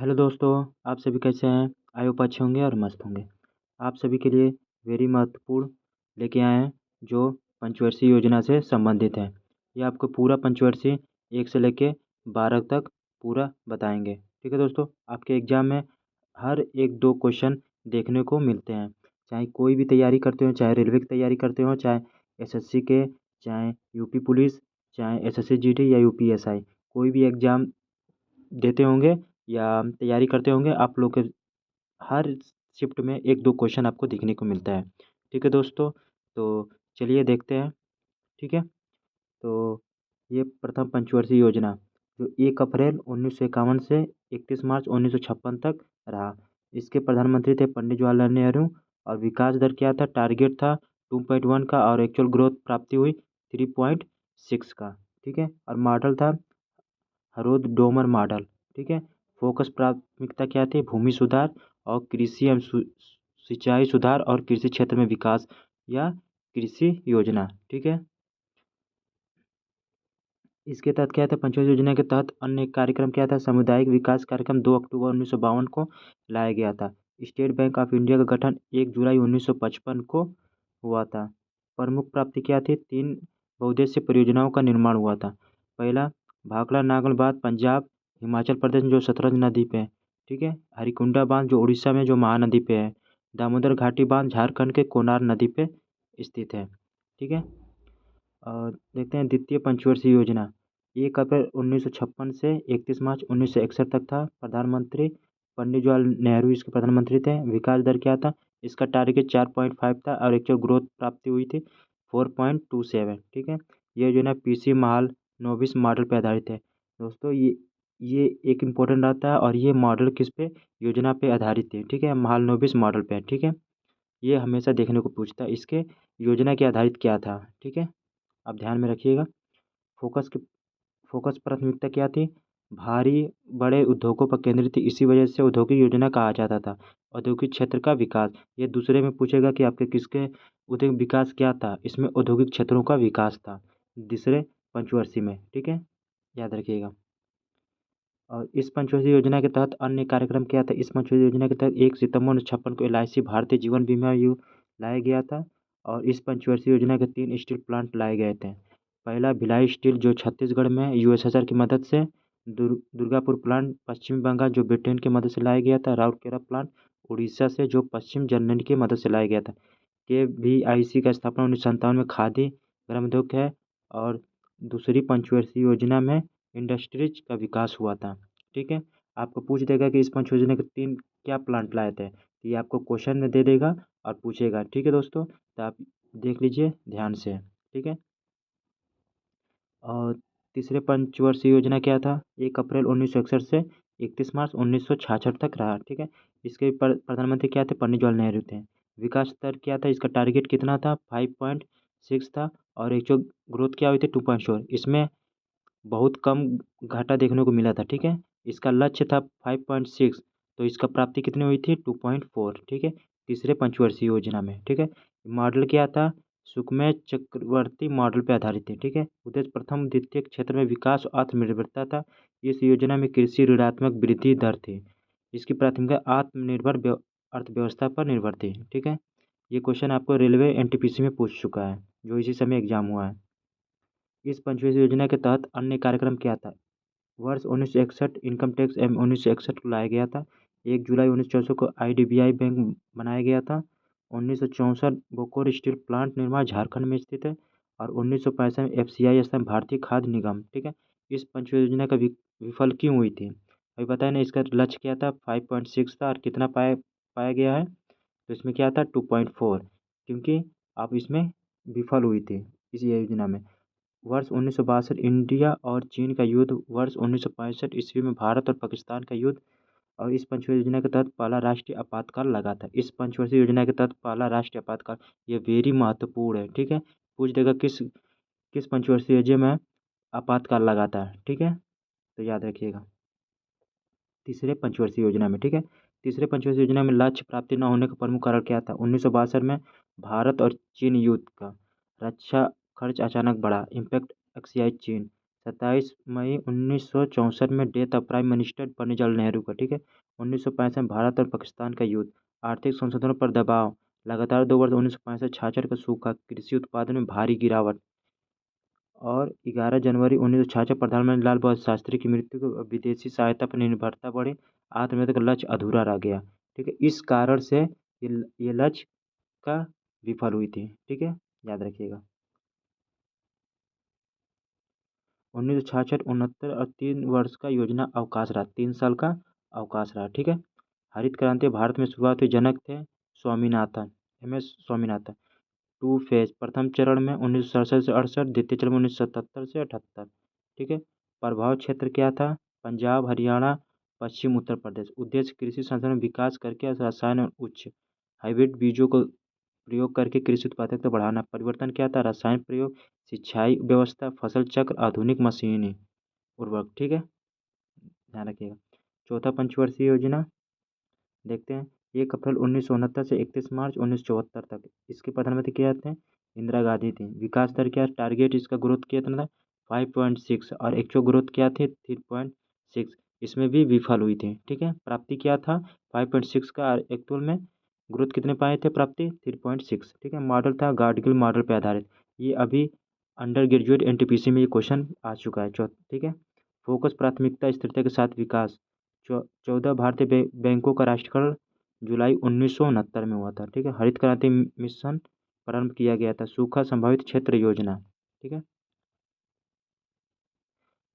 Hello दोस्तों। आप सभी कैसे हैं? आई होप अच्छे होंगे और मस्त होंगे। आप सभी के लिए वेरी महत्वपूर्ण लेके आए हैं जो पंचवर्षीय योजना से संबंधित है। ये आपको पूरा पंचवर्षीय 1 से लेके 12 तक पूरा बताएंगे। ठीक है दोस्तों, आपके एग्जाम में हर एक दो क्वेश्चन देखने को मिलते हैं। चाहे कोई भी तैयारी करते हो, चाहे रेलवे की तैयारी करते हो, चाहे एसएससी के, चाहे यूपी पुलिस, चाहे एसएससी जीडी या यूपीएसआई, कोई भी एग्जाम देते होंगे या तैयारी करते होंगे, आप लोग के हर शिफ्ट में एक दो क्वेश्चन आपको देखने को मिलता है। ठीक है दोस्तों, तो चलिए देखते हैं। ठीक है, तो ये प्रथम पंचवर्षीय योजना जो 1 अप्रैल 1951 से 31 मार्च 1956 तक रहा। इसके प्रधानमंत्री थे पंडित जवाहरलाल नेहरू। और विकास दर क्या था? टारगेट था 2.1 का, और एक्चुअल ग्रोथ प्राप्ति हुई 3.6 का। ठीक है, और मॉडल था हरोद डोमर मॉडल। ठीक है, फोकस प्राथमिकता क्या थी? भूमि सुधार और कृषि एवं सिंचाई सुधार और कृषि क्षेत्र में विकास या कृषि योजना। ठीक है, इसके तहत क्या था? पंचायत योजना के तहत अन्य कार्यक्रम क्या था? सामुदायिक विकास कार्यक्रम 2 अक्टूबर 1952 को लाया गया था। स्टेट बैंक ऑफ इंडिया का गठन 1 जुलाई 1955 को हुआ था। प्रमुख प्राप्ति क्या थी? 3 बहुउद्देशीय परियोजनाओं का निर्माण हुआ था। पहला, भाखड़ा नागल बांध पंजाब हिमाचल प्रदेश में जो सतलज नदी पे है। ठीक है, हरिकुंडा बांध जो उड़ीसा में जो महानदी पे है। दामोदर घाटी बांध झारखंड के कोनार नदी पे स्थित है। ठीक है, और देखते हैं द्वितीय पंचवर्षीय योजना 1 अप्रैल 1956 से 31 मार्च 1961 तक था। प्रधानमंत्री पंडित जवाहरलाल नेहरू इसके प्रधानमंत्री थे। विकास दर क्या था? इसका टारगेट 4.5 था और एक्चुअल ग्रोथ प्राप्ति हुई थी 4.27। ठीक है, यह योजना पीसी महाल नोबिस मॉडल पर आधारित है। दोस्तों, ये एक इम्पोर्टेंट आता है, और ये मॉडल किस पे? योजना पे आधारित है। ठीक है, महाल नोबिस मॉडल पे है। ठीक है, ये हमेशा देखने को पूछता है, इसके योजना के आधारित क्या था। ठीक है, आप ध्यान में रखिएगा। फोकस की फोकस प्राथमिकता क्या थी? भारी बड़े उद्योगों पर केंद्रित थी, इसी वजह से औद्योगिक योजना कहा जाता था। औद्योगिक क्षेत्र का विकास, ये दूसरे में पूछेगा कि आपके किसके औद्योगिक विकास क्या था? इसमें औद्योगिक क्षेत्रों का विकास था दूसरे पंचवर्षीय में। ठीक है, याद रखिएगा। और इस पंचवर्षीय योजना के तहत अन्य कार्यक्रम क्या था? इस पंचवर्षीय योजना के तहत 1 सितंबर 1956 को LIC भारतीय जीवन बीमा लाया गया था। और इस पंचवर्षीय योजना के 3 स्टील प्लांट लाए गए थे। पहला, भिलाई स्टील जो छत्तीसगढ़ में USSR की मदद से। दुर्गापुर प्लांट पश्चिम बंगाल जो ब्रिटेन की मदद से लाया गया था। राउरकेला प्लांट उड़ीसा से जो पश्चिम जर्मनी की मदद से लाया गया था। KVIC का स्थापना 1957 में खादी ग्रामोद्योग है। और दूसरी पंचवर्षीय योजना में इंडस्ट्रीज का विकास हुआ था। ठीक है, आपको पूछ देगा कि इस पंच योजना के 3 क्या प्लांट लाए थे, तो ये आपको क्वेश्चन में दे देगा और पूछेगा। ठीक है दोस्तों, तो आप देख लीजिए ध्यान से। ठीक है, और तीसरे पंचवर्षीय योजना क्या था? 1 अप्रैल 1961 से 31 मार्च 1966 तक रहा। ठीक है, इसके प्रधानमंत्री क्या थे? पंडित जवाहरलाल नेहरू थे। विकास दर क्या था? इसका टारगेट कितना था? 5.6 था। और एक्चुअल ग्रोथ क्या हुई थी? 2.4। इसमें बहुत कम घाटा देखने को मिला था। ठीक है, इसका लक्ष्य था 5.6, तो इसका प्राप्ति कितनी हुई थी? 2.4। ठीक है, तीसरे पंचवर्षीय योजना में। ठीक है, मॉडल क्या था? सुकमय चक्रवर्ती मॉडल पर आधारित है। ठीक है, उद्देश्य प्रथम द्वितीय क्षेत्र में विकास और आत्मनिर्भरता था। इस योजना में कृषि ऋणात्मक वृद्धि दर थी। इसकी प्राथमिकता आत्मनिर्भर अर्थव्यवस्था पर निर्भर थी। ठीक है, ये क्वेश्चन आपको रेलवे NTPC में पूछ चुका है, जो इसी समय एग्जाम हुआ है। इस पंचवर्षीय योजना के तहत अन्य कार्यक्रम क्या था? वर्ष 1961 इनकम टैक्स एम 1961 को लाया गया था। 1 जुलाई 1964 को IDBI बैंक बनाया गया था। 1964 बोकोर स्टील प्लांट निर्माण झारखंड में स्थित है। और 1965 में FCI स्थान भारतीय खाद्य निगम। ठीक है, इस पंच योजना का विफल क्यों हुई थी? अभी बताया ना, इसका लक्ष्य क्या था? 5.6 था, और कितना पाया पाया गया है? तो इसमें क्या था? 2.4, क्योंकि आप इसमें विफल हुई थी इस योजना में। वर्ष 1962 इंडिया और चीन का युद्ध। वर्ष 1965 ईस्वी में भारत और पाकिस्तान का युद्ध। और इस पंचवर्षीय योजना के तहत पहला राष्ट्रीय आपातकाल लगा था। इस पंचवर्षीय योजना के तहत पहला राष्ट्रीय आपातकाल, ये वेरी महत्वपूर्ण है। ठीक है, पूछ देगा किस किस पंचवर्षीय योजना में आपातकाल लगा था। ठीक है, तो याद रखिएगा तीसरे पंचवर्षीय योजना में। ठीक है, तीसरे पंचवर्षीय योजना में लक्ष्य प्राप्ति न होने का प्रमुख कारण क्या था? 1962 में भारत और चीन युद्ध का रक्षा खर्च अचानक बढ़ा, इम्पैक्ट XCI चीन। 27 मई 1964 में death of prime minister Pandit Jawaharlal Nehru का, ठीक है। 1965 में भारत और पाकिस्तान का युद्ध, आर्थिक संसाधनों पर दबाव, लगातार 2 वर्ष 1965 का सूखा, कृषि उत्पादन में भारी गिरावट और 11 जनवरी 1966 प्रधानमंत्री लाल बहादुर शास्त्री की मृत्यु को विदेशी सहायता पर निर्भरता बढ़े, आत्मनिर्भर का लक्ष्य अधूरा रह गया, ठीक है। इस कारण से ये लक्ष्य का विफल हुई थी, ठीक है, याद रखिएगा। 1966 69 और 3 वर्ष का योजना अवकाश रहा, 3 साल का अवकाश रहा, ठीक है। हरित क्रांति भारत में शुरुआत हुई, जनक थे स्वामीनाथन, स्वामीनाथन। 2 फेज, प्रथम चरण में 1967 से 68, द्वितीय चरण में 1977 से 78, ठीक है। प्रभाव क्षेत्र क्या था? पंजाब, हरियाणा, पश्चिम उत्तर प्रदेश। उद्देश्य कृषि संसाधन विकास करके रसायन और उच्च हाइब्रिड बीजों को प्रयोग करके कृषि उत्पादकता बढ़ाना। परिवर्तन क्या था? रसायन प्रयोग, सिंचाई व्यवस्था, फसल चक्र, आधुनिक मशीनें, उर्वरक, ठीक है, ध्यान रखिएगा। चौथा पंचवर्षीय योजना देखते हैं। 1 अप्रैल 1969 से 31 मार्च 1974 तक। इसके प्रधानमंत्री क्या थे? इंदिरा गांधी थी। विकास दर क्या? टारगेट इसका ग्रोथ कितना था? 5.6 और एक्चुअल ग्रोथ क्या थी? 3.6। इसमें भी विफल हुई थी, ठीक है। प्राप्ति क्या था? 5.6 का, और एक्चुअल में ग्रोथ कितने पाए थे? प्राप्ति 3.6, ठीक है। मॉडल था गार्डगिल मॉडल पर आधारित। ये अभी अंडर ग्रेजुएट एनटीपीसी में ये क्वेश्चन आ चुका है, ठीक है। फोकस प्राथमिकता स्थिरता के साथ विकास। 14 भारतीय बैंकों का राष्ट्रीयकरण जुलाई 1969 में हुआ था, ठीक है। हरित क्रांति मिशन प्रारंभ किया गया था। सूखा संभावित क्षेत्र योजना, ठीक है।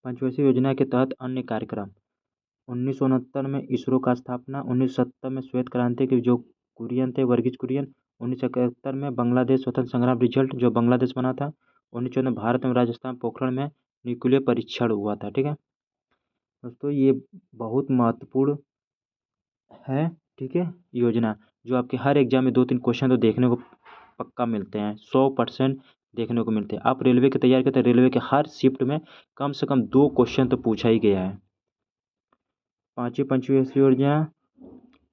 पंचवर्षीय योजना के तहत अन्य कार्यक्रम। 1969 में इसरो का स्थापना। 1970 में श्वेत क्रांति के जो कुरियन थे, वर्गीज कुरियन। 1971 में बांग्लादेश स्वतंत्र संग्राम रिजल्ट, जो बांग्लादेश बना था। 1914 में भारत में राजस्थान पोखरण में न्यूक्लियर परीक्षण हुआ था, ठीक है। दोस्तों ये बहुत महत्वपूर्ण है, ठीक है, योजना, जो आपके हर एग्जाम में 2-3 क्वेश्चन तो देखने को पक्का मिलते हैं, 100% देखने को मिलते हैं। आप रेलवे की तैयारी करते हैं, रेलवे के हर शिफ्ट में कम से कम 2 क्वेश्चन तो पूछा ही गया है। पाँचवीं पंचवर्षीय योजना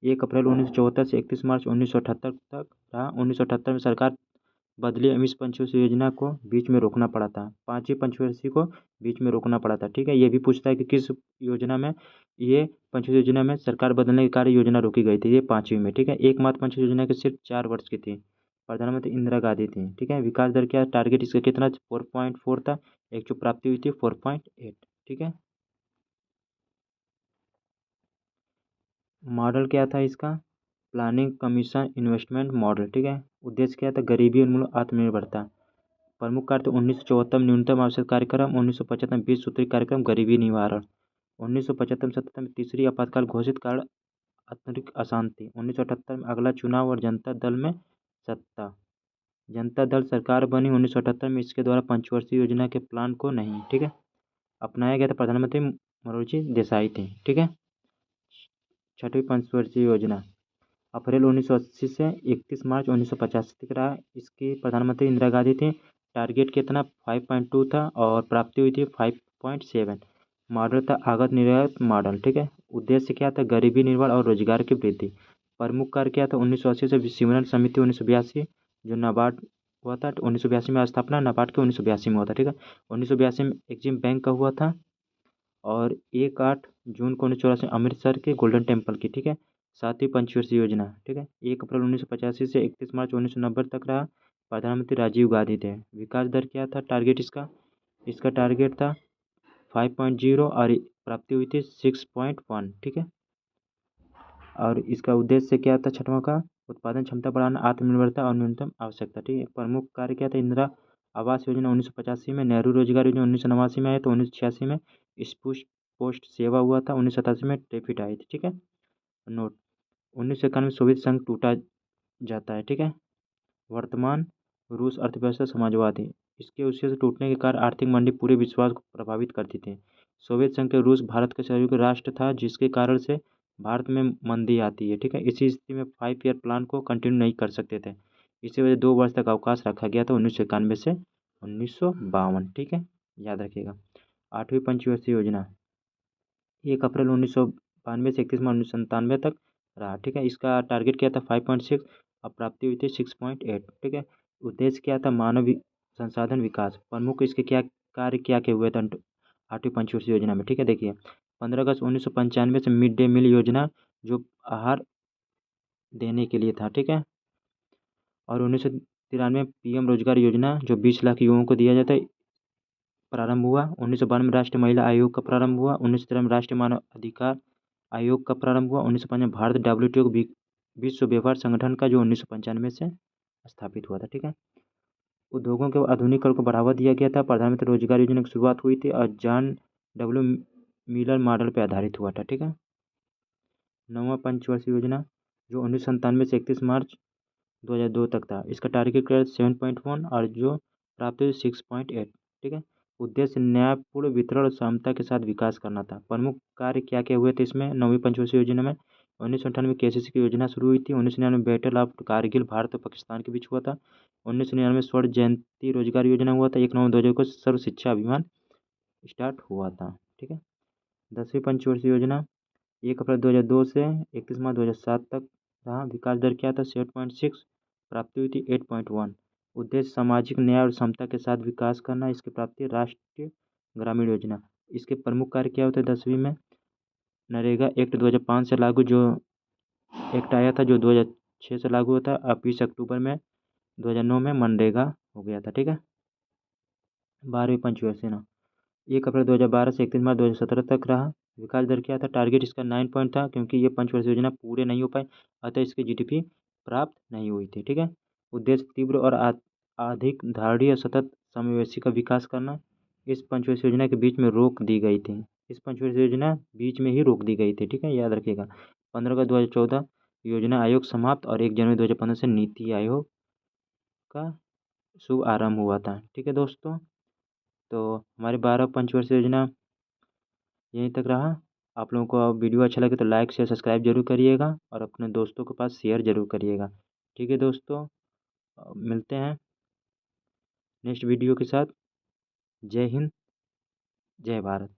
1 अप्रैल 1974 से 31 मार्च 1978 तक रहा। 1978 में सरकार बदली, इस पंचवर्षीय योजना को बीच में रोकना पड़ा था। पाँचवीं पंचवर्षीय को बीच में रोकना पड़ा था, ठीक है। ये भी पूछता है कि किस योजना में, ये पंचवर्षीय योजना में सरकार बदलने के कारण योजना रोकी गई थी, ये पाँचवीं में, ठीक है। एकमात्र पंचवर्षीय योजना के सिर्फ 4 वर्ष की थी। प्रधानमंत्री इंदिरा गांधी थी, ठीक है। विकास दर क्या? टारगेट इसका कितना? 4.4 था। एक जो प्राप्ति हुई थी 4.8, ठीक है। मॉडल क्या था इसका? प्लानिंग कमीशन इन्वेस्टमेंट मॉडल, ठीक है। उद्देश्य क्या था? गरीबी उन्मूलन, आत्मनिर्भरता। प्रमुख कार्य 1974 में न्यूनतम आवश्यक कार्यक्रम। 1975 में 20 सूत्री कार्यक्रम, गरीबी निवारण। 1975-77 में तीसरी आपातकाल घोषित, कारण आंतरिक अशांति। 1978 में अगला चुनाव और जनता दल में सत्ता, जनता दल सरकार बनी। 1978 में इसके द्वारा पंचवर्षीय योजना के प्लान को नहीं, ठीक है, अपनाया गया था। प्रधानमंत्री मोरारजी देसाई थे, ठीक है। छठवीं पंचवर्षीय योजना अप्रैल 1980 से 31 मार्च 1985 तक रहा। इसकी प्रधानमंत्री इंदिरा गांधी थी। टारगेट कितना? 5.2 था और प्राप्ति हुई थी 5.7। मॉडल था आगत निर्यात मॉडल, ठीक है। उद्देश्य क्या था? गरीबी निवारण और रोजगार की वृद्धि। प्रमुख कार्य क्या था? 1980 से सिमरन समिति 1982, जो नाबार्ड हुआ था। 1982 में स्थापना नाबार्ड के 1982 में हुआ था, ठीक है। 1982 में एक्जिम बैंक का हुआ था। और 1 8 जून को 1984 अमृतसर के गोल्डन टेम्पल की, ठीक है। सातवीं पंचवर्षीय योजना, ठीक है, 1 अप्रैल 1985 से 31 मार्च 1990 तक रहा। प्रधानमंत्री राजीव गांधी थे। विकास दर क्या था? टारगेट इसका टारगेट था 5.0 और प्राप्ति हुई थी 6.1, ठीक है। और इसका उद्देश्य क्या था? छठवां का उत्पादन क्षमता बढ़ाना, आत्मनिर्भरता और न्यूनतम आवश्यकता, ठीक है। प्रमुख कार्य क्या था? इंदिरा आवास योजना 1985 में, नेहरू रोजगार योजना 1989 में आई, तो 1986 में स्पुश पोस्ट सेवा हुआ था। 1987 में टेफिट आई थी, ठीक है। नोट 1991 सोवियत संघ टूटा जाता है, ठीक है। वर्तमान रूस अर्थव्यवस्था समाजवादी। इसके उससे से टूटने के कारण आर्थिक मंदी पूरे विश्वास को प्रभावित करती थी। सोवियत संघ के रूस भारत का सहयोगी राष्ट्र था, जिसके कारण से भारत में मंदी आती है, ठीक है। इसी स्थिति में 5 ईयर प्लान को कंटिन्यू नहीं कर सकते थे। इसी वजह 2 वर्ष तक अवकाश रखा गया था, 1991 से 1952, ठीक है, याद रखिएगा। आठवीं पंचवर्षीय योजना 1 अप्रैल 1992 से 31 मार्च 1997 तक रहा, ठीक है। इसका टारगेट क्या था? 5.6 और प्राप्ति हुई थी 6.8, ठीक है। उद्देश्य क्या था? मानव संसाधन विकास। प्रमुख इसके क्या कार्य क्या के हुए थे? 8वीं पंचवर्षीय योजना में। ठीक है, देखिए 15 अगस्त 1995 से मिड डे मील योजना जो आहार देने के लिए था। ठीक है, और 1993 पीएम रोजगार योजना जो 20 लाख युवाओं को दिया जाता है प्रारंभ हुआ। 1992 में राष्ट्रीय महिला आयोग का प्रारंभ हुआ। 1993 में राष्ट्रीय मानव अधिकार आयोग का प्रारंभ हुआ। 1905 में भारत WTO विश्व व्यापार संगठन का जो 1995 से स्थापित हुआ था। ठीक है, उद्योगों के आधुनिकीकरण को बढ़ावा दिया गया था। प्रधानमंत्री रोजगार योजना की शुरुआत हुई थी और जॉन डब्ल्यू मिलर मॉडल पर आधारित हुआ था। ठीक है, 9वां पंचवर्षीय योजना जो 1997 से 31 मार्च 2002 तक था। इसका टारगेट 7.1 और जो प्राप्त हुई 6.8। ठीक है, उद्देश्य न्यायपूर्ण वितरण और समता के साथ विकास करना था। प्रमुख कार्य क्या क्या हुए थे इसमें 9वीं पंचवर्षीय योजना में? 1998 में KCC की योजना शुरू हुई थी। 1999 में बैटल ऑफ कारगिल भारत और पाकिस्तान के बीच हुआ था। 1999 में स्वर्ण जयंती रोजगार योजना हुआ था। 1 नवंबर 2000 को सर्व शिक्षा अभियान स्टार्ट हुआ था। ठीक है, 10वीं पंचवर्षीय योजना 1 अप्रैल 2002 से 31 मार्च 2007 तक रहा। विकास दर क्या था? 7.6। प्राप्ति हुई थी 8.1। उद्देश्य सामाजिक न्याय और समता के साथ विकास करना। इसकी प्राप्ति राष्ट्रीय ग्रामीण योजना। इसके प्रमुख कार्य क्या होते हैं 10वीं में? नरेगा एक्ट 2005 से लागू जो एक्ट आया था जो 2006 से लागू हुआ था। अब 20 अक्टूबर में 2009 में मनरेगा हो गया था। ठीक है, 12वीं पंचवर्षीय योजना 1 अप्रैल 2012 से 31 मार्च 2017 तक रहा। विकास दर क्या था? टारगेट इसका 9 पॉइंट था क्योंकि ये पंचवर्षीय योजना पूरे नहीं हो पाए, अतः इसकी GDP प्राप्त नहीं हुई थी। ठीक है, उद्देश्य तीव्र और अधिक धारणीय और सतत समावेशी का विकास करना। इस पंचवर्षीय योजना के बीच में रोक दी गई थी। इस पंचवर्षीय योजना बीच में ही रोक दी गई थी। ठीक है, याद रखिएगा। 15 अगस्त 2014 योजना आयोग समाप्त और 1 जनवरी 2015 से नीति आयोग का शुभ आरंभ हुआ था। ठीक है दोस्तों, तो हमारी 12 पंचवर्षीय योजना यहीं तक रहा। आप लोगों को वीडियो अच्छा लगे तो लाइक शेयर सब्सक्राइब जरूर करिएगा और अपने दोस्तों के पास शेयर जरूर करिएगा। ठीक है दोस्तों, मिलते हैं नेक्स्ट वीडियो के साथ। जय हिंद, जय भारत।